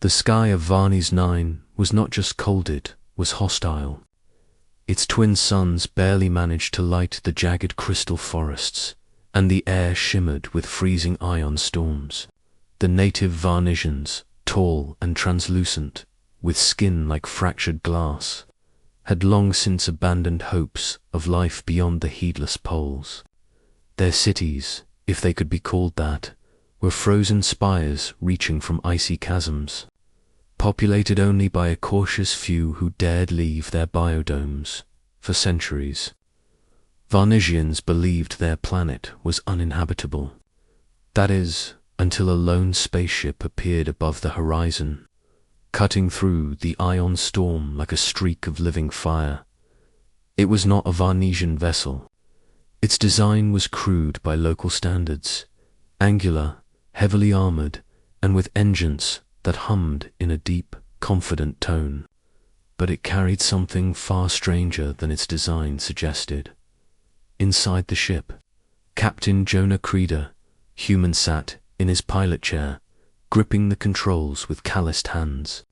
The sky of Varney's 9 was not just cold, it was hostile. Its twin suns barely managed to light the jagged crystal forests, and the air shimmered with freezing ion storms. The native Varnesians, tall and translucent, with skin like fractured glass, had long since abandoned hopes of life beyond the heedless poles. Their cities, if they could be called that, were frozen spires reaching from icy chasms, populated only by a cautious few who dared leave their biodomes. For centuries, Varnesians believed their planet was uninhabitable. That is, until a lone spaceship appeared above the horizon, cutting through the ion storm like a streak of living fire. It was not a Varnesian vessel. Its design was crude by local standards, angular, heavily armored, and with engines that hummed in a deep, confident tone. But it carried something far stranger than its design suggested. Inside the ship, Captain Jonah Creeder, human, sat in his pilot chair, gripping the controls with calloused hands.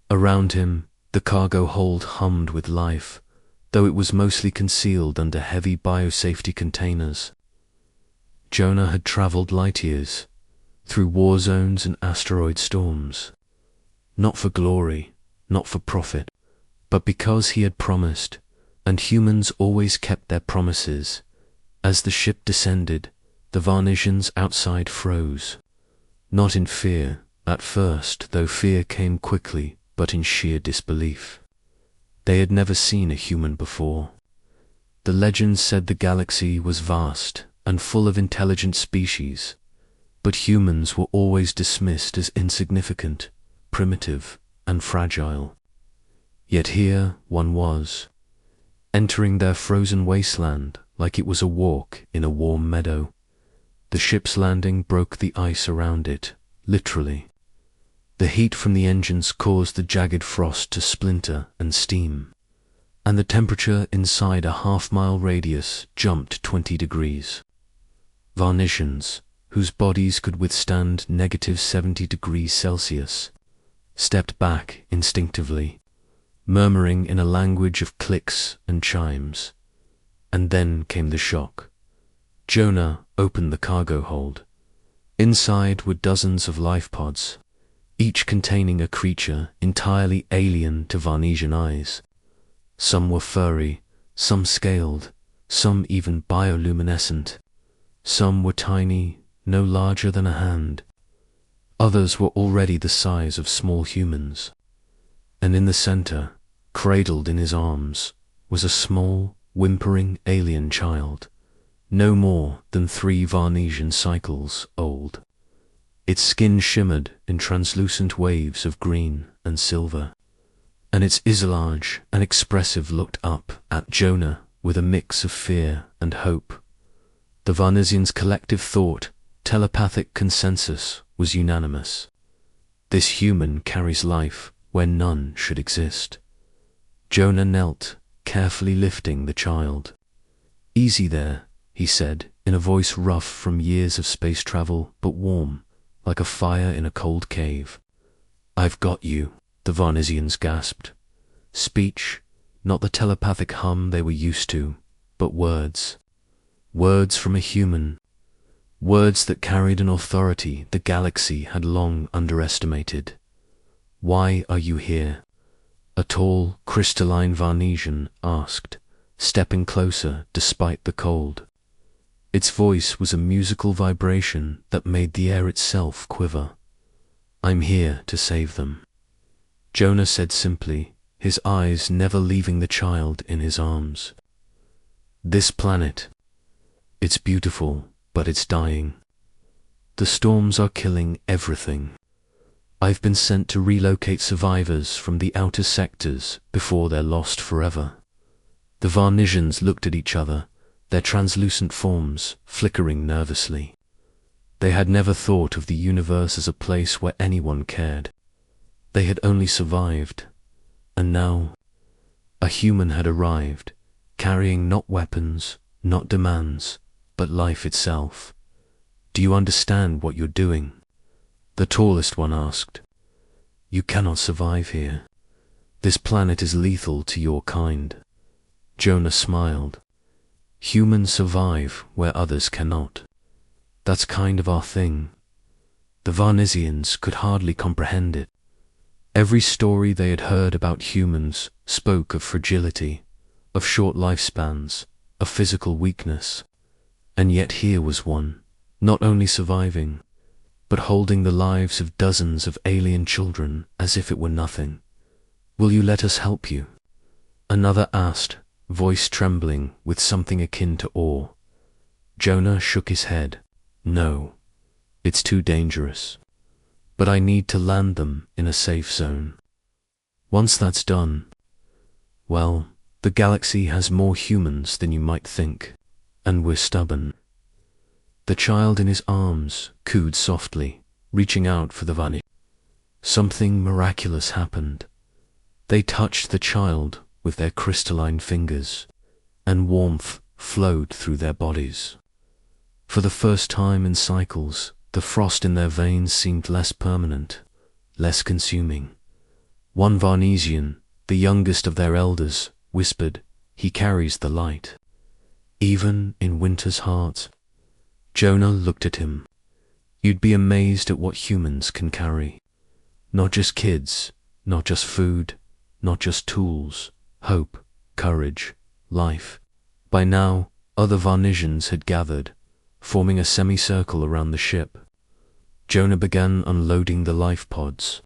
Around him, the cargo hold hummed with life, though it was mostly concealed under heavy biosafety containers. Jonah had traveled light years, through war zones and asteroid storms, not for glory, not for profit, but because he had promised, and humans always kept their promises. As the ship descended, the Varnesians outside froze, not in fear at first, though fear came quickly, but in sheer disbelief. They had never seen a human before. The legends said the galaxy was vast and full of intelligent species, but humans were always dismissed as insignificant, primitive, and fragile. Yet here one was, entering their frozen wasteland like it was a walk in a warm meadow. The ship's landing broke the ice around it, literally. The heat from the engines caused the jagged frost to splinter and steam, and the temperature inside a half-mile radius jumped 20 degrees. Varnesians, whose bodies could withstand negative 70 degrees Celsius, stepped back instinctively, murmuring in a language of clicks and chimes. And then came the shock. Jonah opened the cargo hold. Inside were dozens of life pods, each containing a creature entirely alien to Varnesian eyes. Some were furry, some scaled, some even bioluminescent. Some were tiny, no larger than a hand. Others were already the size of small humans. And in the center, cradled in his arms, was a small, whimpering alien child, no more than 3 Varnesian cycles old. Its skin shimmered in translucent waves of green and silver, and its large and expressive looked up at Jonah with a mix of fear and hope. The Varnesians' collective thought, telepathic consensus, was unanimous. This human carries life where none should exist. Jonah knelt, carefully lifting the child. "Easy there," he said, in a voice rough from years of space travel, but warm, like a fire in a cold cave. "I've got you," the Varnesians gasped. Speech, not the telepathic hum they were used to, but words. Words from a human. Words that carried an authority the galaxy had long underestimated. "Why are you here?" a tall, crystalline Varnesian asked, stepping closer despite the cold. Its voice was a musical vibration that made the air itself quiver. "I'm here to save them," Jonah said simply, his eyes never leaving the child in his arms. "This planet, it's beautiful, but it's dying. The storms are killing everything. I've been sent to relocate survivors from the outer sectors before they're lost forever." The Varnesians looked at each other, their translucent forms flickering nervously. They had never thought of the universe as a place where anyone cared. They had only survived. And now, a human had arrived, carrying not weapons, not demands, but life itself. "Do you understand what you're doing?" the tallest one asked. You cannot survive here. This planet is lethal to your kind. Jonah smiled. Humans survive where others cannot. That's kind of our thing. The Varnesians could hardly comprehend it. Every story they had heard about humans spoke of fragility, of short lifespans, of physical weakness. And yet here was one, not only surviving, but holding the lives of dozens of alien children as if it were nothing. Will you let us help you? Another asked, voice trembling with something akin to awe. Jonah shook his head. No, it's too dangerous. But I need to land them in a safe zone. Once that's done, well, the galaxy has more humans than you might think, and we're stubborn. The child in his arms cooed softly, reaching out for the Varnesians. Something miraculous happened. They touched the child with their crystalline fingers, and warmth flowed through their bodies. For the first time in cycles, the frost in their veins seemed less permanent, less consuming. One Varnesian, the youngest of their elders, whispered, "He carries the light, even in winter's heart." Jonah looked at him. You'd be amazed at what humans can carry. Not just kids, not just food, not just tools, hope, courage, life. By now, other Varnesians had gathered, forming a semicircle around the ship. Jonah began unloading the life pods,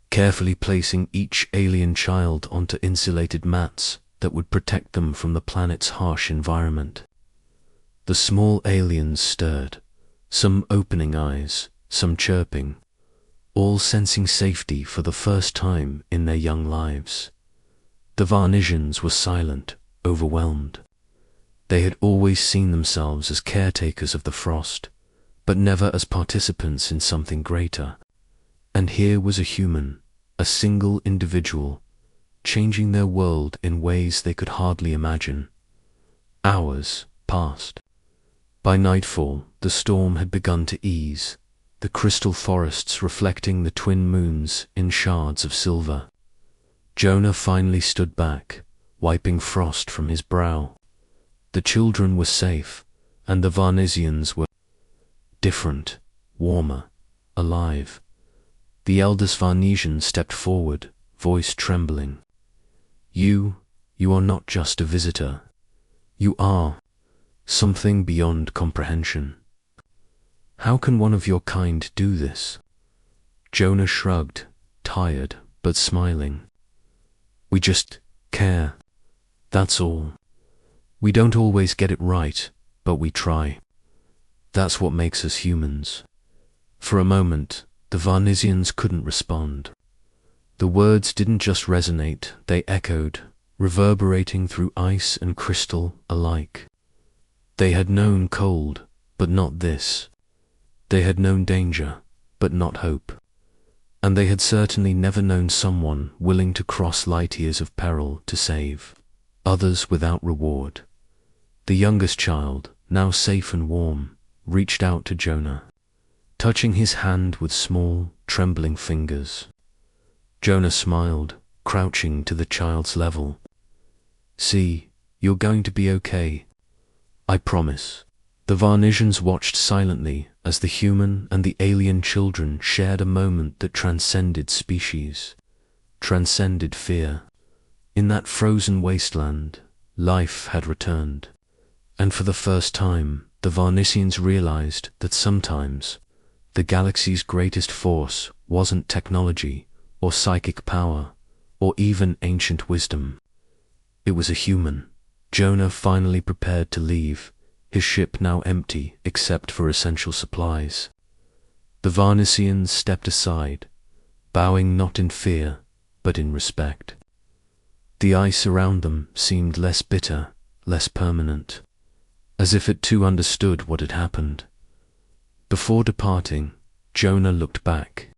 carefully placing each alien child onto insulated mats that would protect them from the planet's harsh environment. The small aliens stirred, some opening eyes, some chirping, all sensing safety for the first time in their young lives. The Varnesians were silent, overwhelmed. They had always seen themselves as caretakers of the frost, but never as participants in something greater. And here was a human, a single individual, changing their world in ways they could hardly imagine. Hours passed. By nightfall, the storm had begun to ease, the crystal forests reflecting the twin moons in shards of silver. Jonah finally stood back, wiping frost from his brow. The children were safe, and the Varnesians were different, warmer, alive. The eldest Varnesian stepped forward, voice trembling. You are not just a visitor. You are something beyond comprehension. How can one of your kind do this? Jonah shrugged, tired but smiling. We just care. That's all. We don't always get it right, but we try. That's what makes us humans. For a moment, the Varnesians couldn't respond. The words didn't just resonate, they echoed, reverberating through ice and crystal alike. They had known cold, but not this. They had known danger, but not hope. And they had certainly never known someone willing to cross light years of peril to save others without reward. The youngest child, now safe and warm, reached out to Jonah, touching his hand with small, trembling fingers. Jonah smiled, crouching to the child's level. See, you're going to be okay. I promise. The Varnesians watched silently as the human and the alien children shared a moment that transcended species, transcended fear. In that frozen wasteland, life had returned, and for the first time, the Varnesians realized that sometimes the galaxy's greatest force wasn't technology or psychic power or even ancient wisdom. It was a human. Jonah finally prepared to leave, his ship now empty except for essential supplies. The Varnesians stepped aside, bowing not in fear, but in respect. The ice around them seemed less bitter, less permanent, as if it too understood what had happened. Before departing, Jonah looked back.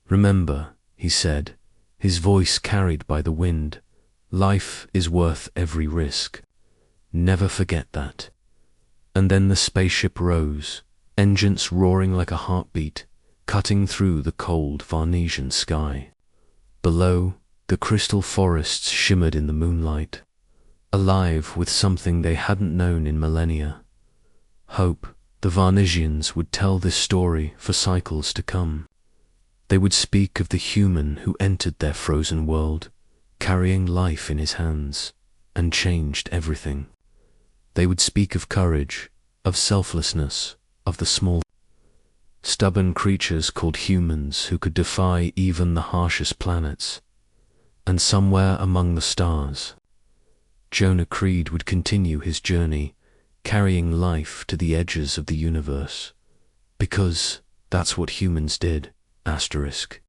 Remember, he said, his voice carried by the wind, life is worth every risk. Never forget that. And then the spaceship rose, engines roaring like a heartbeat, cutting through the cold Varnesian sky. Below, the crystal forests shimmered in the moonlight, alive with something they hadn't known in millennia. Hope. The Varnesians would tell this story for cycles to come. They would speak of the human who entered their frozen world, carrying life in his hands, and changed everything. They would speak of courage, of selflessness, of the small, stubborn creatures called humans who could defy even the harshest planets. And somewhere among the stars, Jonah Creed would continue his journey, carrying life to the edges of the universe. Because that's what humans did. Asterisk.